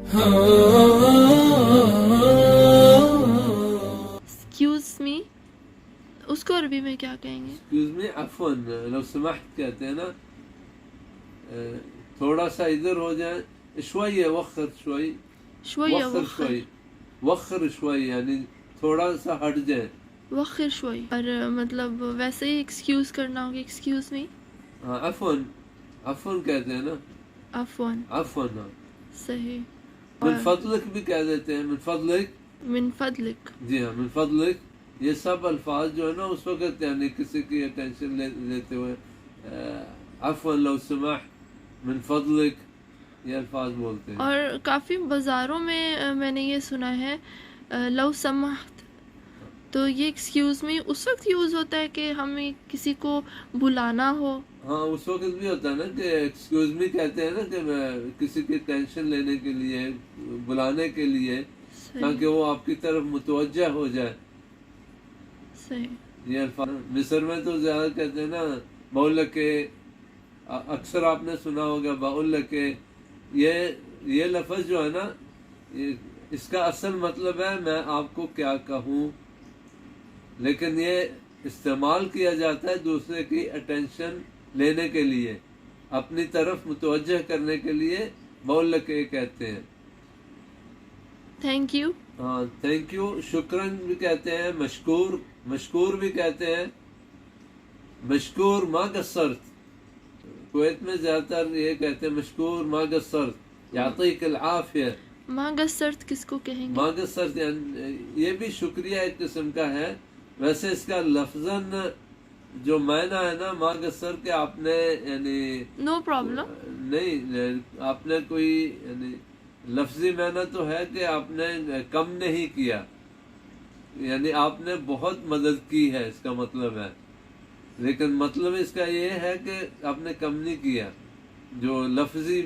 Excuse me, उसको अरबी में क्या कहेंगे? एक्सक्यूज मी, अफवन, लो समाहत कहते हैं ना, थोड़ा सा इधर हो जाए, शवई वखर शवई, शवैया वखर शवई, वखर शवई यानी थोड़ा सा हट जाए। वखर शवई, और मतलब वैसे ही एक्सक्यूज करना होगा, एक्सक्यूज मी। हाँ, अफवन, अफवन कहते हैं ना, अफवन, अफवन। हाँ, सही। मिन फضلक भी कह देते हैं, मिन फضلक। मिन फदलिक, जी हाँ, मिन फضلक, ये सब अल्फाज जो है ना उस वक्त यानी किसी की अटेंशन लेते हुए अफवन लो समाह, मिन फضلक, ये अल्फाज बोलते हैं। और काफ़ी बाज़ारों में मैंने ये सुना है लव समाहत, तो ये एक्सक्यूज मी उस वक्त यूज़ होता है कि हमें किसी को बुलाना हो। हाँ, उस वक्त भी होता है ना कि एक्सक्यूज मी कहते हैं ना कि किसी की टेंशन लेने के लिए, बुलाने के लिए, ताकि वो आपकी तरफ मुतवज्जा हो जाए। सही। ये अल्फाज मिस्र में तो ज्यादा कहते हैं ना, बाउल के, अक्सर आपने सुना होगा बाउल के, ये लफ्ज जो है ना, इसका असल मतलब है मैं आपको क्या कहूँ, लेकिन ये इस्तेमाल किया जाता है दूसरे की अटेंशन लेने के लिए, अपनी तरफ मुतवज्जह करने के लिए बाउल के कहते हैं। थैंक यू, हाँ, थैंक यू, शुक्रन भी कहते हैं, मशकूर, मशकूर भी कहते हैं, मशकूर मा गस्सरत, कुवैत में ज्यादातर ये कहते हैं मशकूर मा गस्सरत, यातीक अल आफिया। माँ गस्सरत किसको कहेंगे? मा गस्सरत ये भी शुक्रिया एक किस्म का है। वैसे इसका लफ्जन जो मायना है ना, मा गस्सर के आपने यानी नो प्रॉब्लम, नहीं, आपने कोई यानी लफ्जी मायना तो है कि आपने कम नहीं किया, यानी आपने बहुत मदद की है, इसका मतलब है। लेकिन मतलब इसका ये है कि आपने कम नहीं किया। जो लफ्जी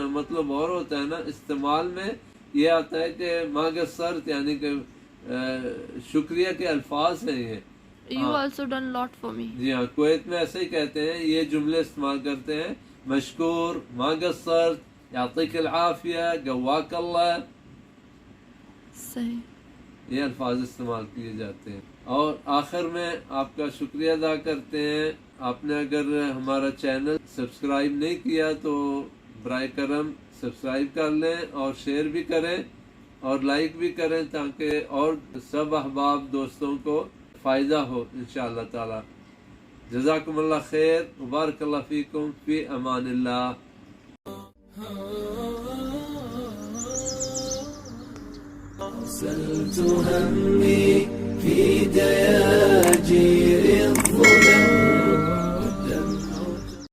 मतलब और होता है ना, इस्तेमाल में ये आता है कि मागसरत यानी कि शुक्रिया के अल्फाज हैं ये। You also done lot for me. जी हाँ, कुवैत में ऐसे ही कहते हैं, ये जुमले इस्तेमाल करते हैं, मशकूर, मागसरत, यातीक अल आफिया, गवाक अल्लाह, सही। ये अल्फाज इस्तेमाल किए जाते हैं। और आखिर में आपका शुक्रिया अदा करते हैं। आपने अगर हमारा चैनल सब्सक्राइब नहीं किया तो बराए करम सब्सक्राइब कर लें, और शेयर भी करें और लाइक भी करें, ताकि और सब अहबाब दोस्तों को फ़ायदा हो इंशाअल्लाह ताला। जज़ाकुमुल्लाह खैर, मुबारकल्लाह फ़ीकुम, फ़ी अमानिल्लाह। أرسلت همي